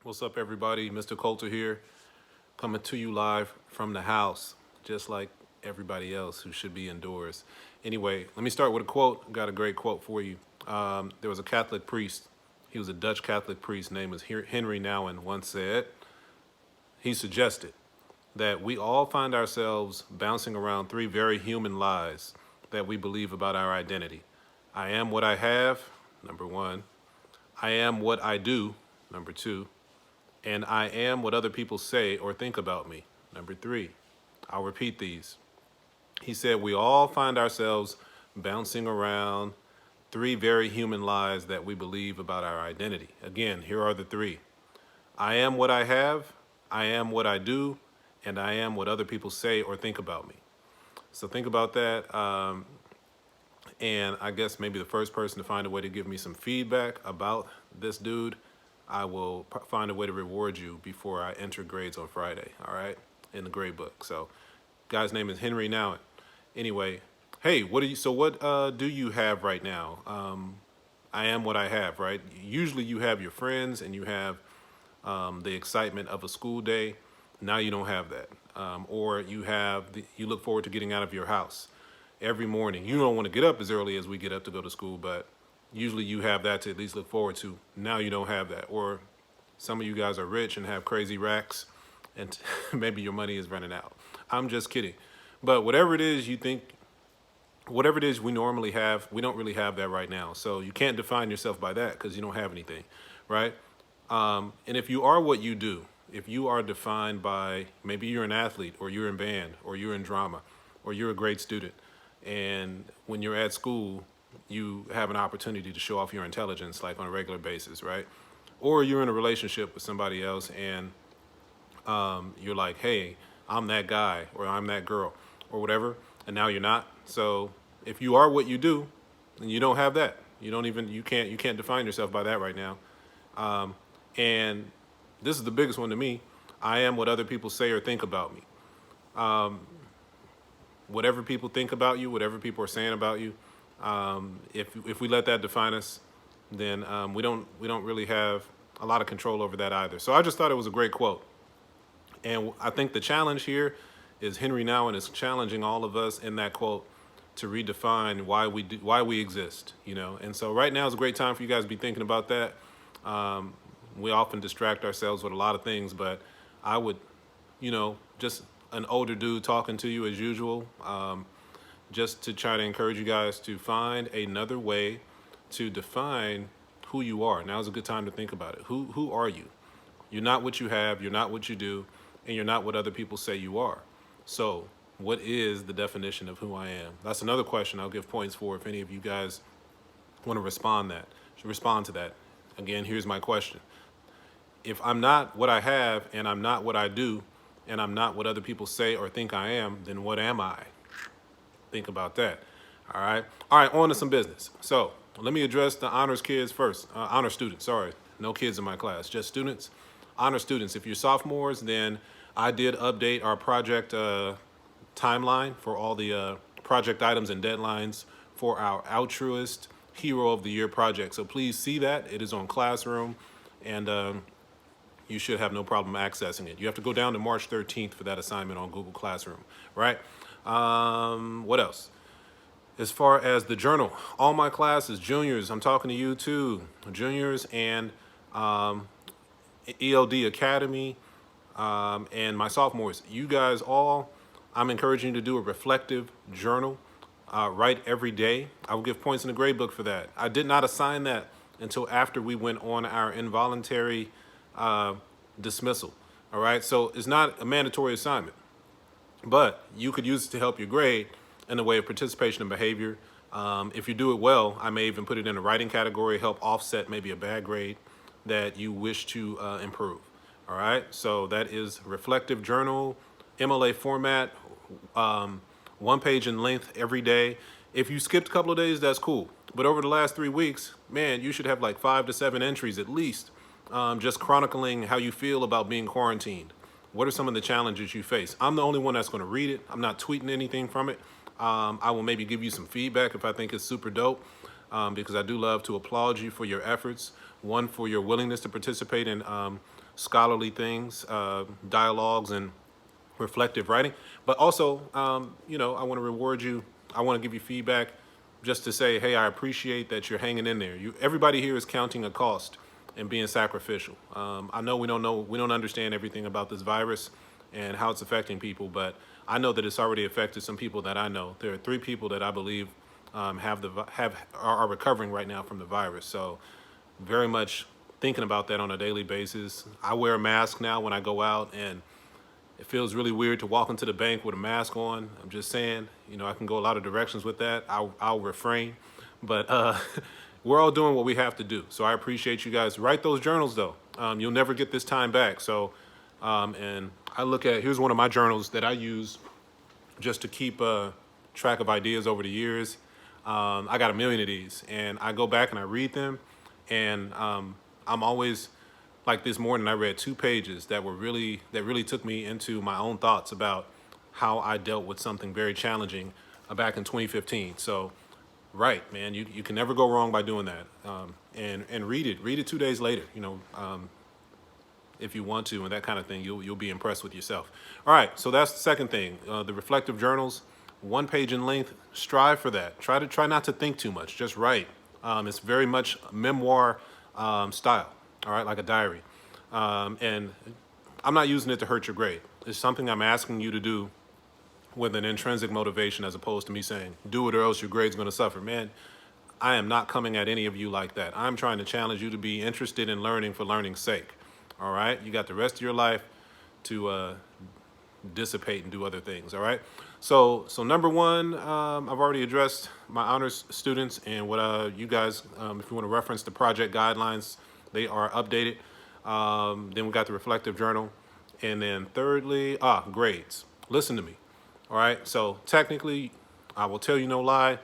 What's up, everybody? Mr. Coulter here, coming to you live from the house, just like everybody else who should be indoors. Anyway, let me start with a quote. I've got a great quote for you. There was a Catholic priest. He was a Dutch Catholic priest named was Henry Nouwen. Once said, he suggested that we all find ourselves bouncing around three very human lies that we believe about our identity. I am what I have, number one. I am what I do, number two. And I am what other people say or think about me. Number three, I'll repeat these. He said, we all find ourselves bouncing around three very human lies that we believe about our identity. Again, here are the three. I am what I have, I am what I do, and I am what other people say or think about me. So think about that. And I guess maybe the first person to find a way to give me some feedback about this dude, I will find a way to reward you before I enter grades on Friday, all right, in the grade book. So guy's name is Henry Nouwen. Anyway, hey, what do you have right now? I am what I have, right? Usually you have your friends and you have the excitement of a school day. Now you don't have that. Or you look forward to getting out of your house every morning. You don't want to get up as early as we get up to go to school, but usually you have that to at least look forward to. Now you don't have that. Or some of you guys are rich and have crazy racks and maybe your money is running out. I'm just kidding. But whatever it is you think, whatever it is we normally have, we don't really have that right now. So you can't define yourself by that because you don't have anything, right? And if you are what you do, if you are defined by, maybe you're an athlete or you're in band or you're in drama or you're a great student, and when you're at school, you have an opportunity to show off your intelligence like on a regular basis, right? Or you're in a relationship with somebody else and you're like, hey, I'm that guy or I'm that girl or whatever, and now you're not. So if you are what you do, and you don't have that, you can't define yourself by that right now. And this is the biggest one to me. I am what other people say or think about me. Whatever people think about you, whatever people are saying about you, if we let that define us, then we don't really have a lot of control over that either. So I just thought it was a great quote. And I think the challenge here is Henry Nouwen is challenging all of us in that quote to redefine why we exist, And so right now is a great time for you guys to be thinking about that. We often distract ourselves with a lot of things, but I would, just an older dude talking to you as usual, just to try to encourage you guys to find another way to define who you are. Now's a good time to think about it. Who are you? You're not what you have, you're not what you do, and you're not what other people say you are. So what is the definition of who I am? That's another question I'll give points for if any of you guys want to respond to that. Again, here's my question. If I'm not what I have and I'm not what I do and I'm not what other people say or think I am, then what am I? Think about that. All right, on to some business. So let me address the honors kids first. Honor students, sorry. No kids in my class, just students. Honor students, if you're sophomores, then I did update our project timeline for all the project items and deadlines for our altruist hero of the year project. So please see that. It is on Classroom, and you should have no problem accessing it. You have to go down to March 13th for that assignment on Google Classroom, right? What else? As far as the journal, all my classes, juniors, I'm talking to you too, juniors and ELD Academy and my sophomores, you guys all, I'm encouraging you to do a reflective journal, write every day. I will give points in the grade book for that. I did not assign that until after we went on our involuntary dismissal, all right? So it's not a mandatory assignment, but you could use it to help your grade in the way of participation and behavior. If you do it well, I may even put it in a writing category, help offset maybe a bad grade that you wish to improve, all right? So that is reflective journal, MLA format, 1 page in length every day. If you skipped a couple of days, that's cool. But over the last 3 weeks, man, you should have like 5 to 7 entries at least, just chronicling how you feel about being quarantined. What are some of the challenges you face? I'm the only one that's going to read it. I'm not tweeting anything from it. I will maybe give you some feedback if I think it's super dope. because I do love to applaud you for your efforts. One, for your willingness to participate in scholarly things, dialogues, and reflective writing. But also, I want to reward you. I want to give you feedback just to say, hey, I appreciate that you're hanging in there. Everybody here is counting a cost and being sacrificial. I know we don't understand everything about this virus and how it's affecting people, but I know that it's already affected some people that I know. There are 3 people that I believe are recovering right now from the virus. So very much thinking about that on a daily basis. I wear a mask now when I go out, and it feels really weird to walk into the bank with a mask on. I'm just saying, I can go a lot of directions with that. I'll refrain, but we're all doing what we have to do. So I appreciate you guys. Write those journals though. You'll never get this time back. So, and I here's one of my journals that I use just to keep track of ideas over the years. I got a million of these, and I go back and I read them, and I'm always, like this morning, I read 2 pages that really took me into my own thoughts about how I dealt with something very challenging back in 2015. So, right, man, you can never go wrong by doing that. And read it 2 days later, if you want to, and that kind of thing. You'll be impressed with yourself. All right, so that's the second thing. The reflective journals, 1 page in length. Strive for that. Try not to think too much. Just write. It's very much memoir style. All right, like a diary. And I'm not using it to hurt your grade. It's something I'm asking you to do with an intrinsic motivation, as opposed to me saying, do it or else your grade's going to suffer. Man, I am not coming at any of you like that. I'm trying to challenge you to be interested in learning for learning's sake. All right? You got the rest of your life to dissipate and do other things. All right? So number 1, I've already addressed my honors students, and what you guys, if you want to reference the project guidelines, they are updated. Then we got the reflective journal. And then thirdly, grades. Listen to me. All right. So technically, I will tell you no lie.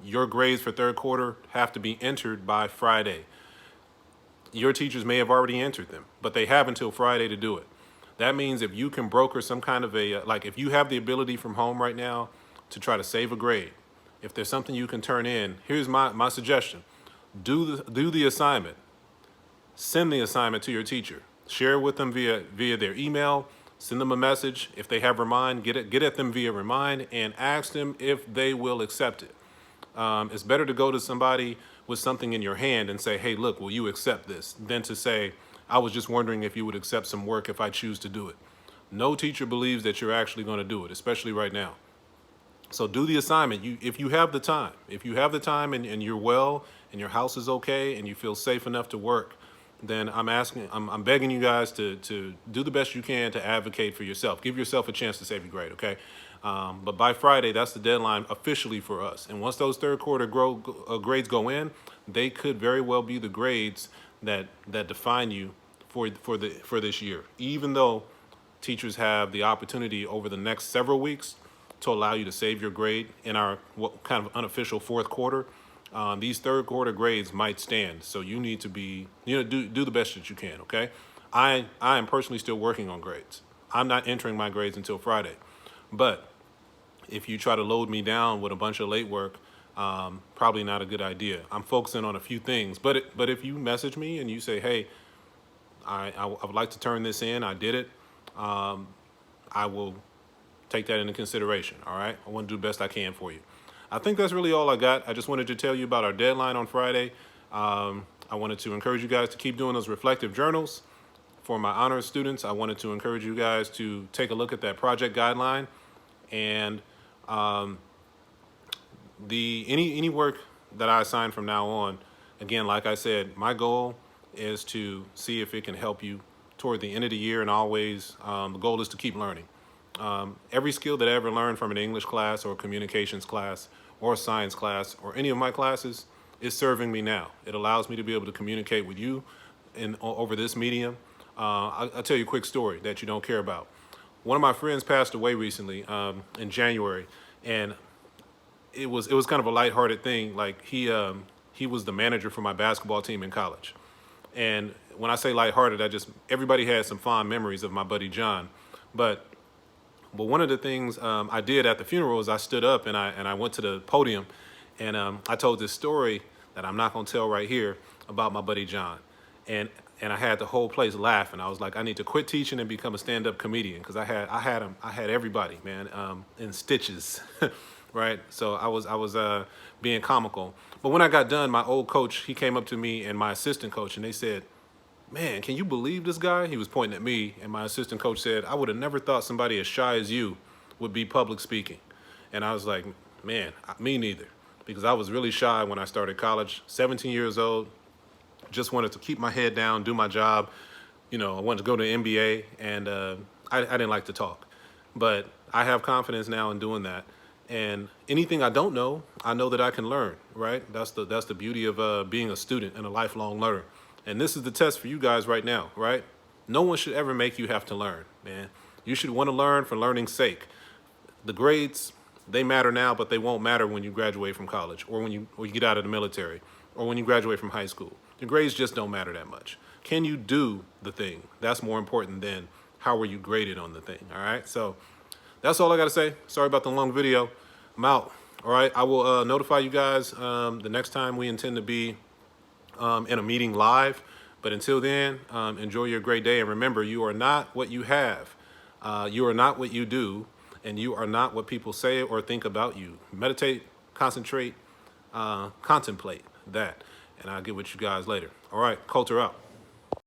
Your grades for 3rd quarter have to be entered by Friday. Your teachers may have already entered them, but they have until Friday to do it. That means if you can broker some kind of if you have the ability from home right now to try to save a grade, if there's something you can turn in, here's my suggestion. Do the assignment. Send the assignment to your teacher. Share it with them via their email. Send them a message. If they have Remind, get at them via Remind and ask them if they will accept it. It's better to go to somebody with something in your hand and say, hey, look, will you accept this? Than to say, I was just wondering if you would accept some work if I choose to do it. No teacher believes that you're actually going to do it, especially right now. So do the assignment. If you have the time, and you're well and your house is okay and you feel safe enough to work, then I'm begging you guys to do the best you can to advocate for yourself. Give yourself a chance to save your grade, okay? But by Friday, that's the deadline officially for us. And once those 3rd quarter grades go in, they could very well be the grades that define you for this year. Even though teachers have the opportunity over the next several weeks to allow you to save your grade in our what kind of unofficial 4th quarter, these 3rd quarter grades might stand. So you need to be, do the best that you can, okay? I am personally still working on grades. I'm not entering my grades until Friday. But if you try to load me down with a bunch of late work, probably not a good idea. I'm focusing on a few things. But if you message me and you say, hey, I would like to turn this in, I did it, I will take that into consideration, all right? I want to do the best I can for you. I think that's really all I got. I just wanted to tell you about our deadline on Friday. I wanted to encourage you guys to keep doing those reflective journals. For my honors students, I wanted to encourage you guys to take a look at that project guideline. And any work that I assign from now on, again, like I said, my goal is to see if it can help you toward the end of the year, and always the goal is to keep learning. Every skill that I ever learned from an English class or a communications class or a science class or any of my classes is serving me now. It allows me to be able to communicate with you over this medium. I'll tell you a quick story that you don't care about. One of my friends passed away recently in January, and it was kind of a lighthearted thing. Like he was the manager for my basketball team in college. And when I say lighthearted, everybody has some fond memories of my buddy John. But one of the things I did at the funeral is I stood up and I went to the podium, And I told this story that I'm not gonna tell right here about my buddy John, and I had the whole place laughing. I was like, I need to quit teaching and become a stand-up comedian because I had everybody, man, in stitches, right? So I was being comical. But when I got done, my old coach, he came up to me and my assistant coach, and they said, "Man, can you believe this guy?" He was pointing at me, and my assistant coach said, "I would have never thought somebody as shy as you would be public speaking." And I was like, "Man, me neither," because I was really shy when I started college. 17 years old, just wanted to keep my head down, do my job. You know, I wanted to go to the NBA, and I didn't like to talk. But I have confidence now in doing that. And anything I don't know, I know that I can learn, right? That's the beauty of being a student and a lifelong learner. And this is the test for you guys right now, right? No one should ever make you have to learn, man. You should want to learn for learning's sake. The grades, they matter now, but they won't matter when you graduate from college or when you get out of the military or when you graduate from high school. The grades just don't matter that much. Can you do the thing? That's more important than how were you graded on the thing, all right? So that's all I got to say. Sorry about the long video. I'm out, all right? I will notify you guys the next time we intend to be in a meeting live. But until then, enjoy your great day. And remember, you are not what you have. You are not what you do. And you are not what people say or think about you. Meditate, concentrate, contemplate that. And I'll get with you guys later. All right, Coulter out.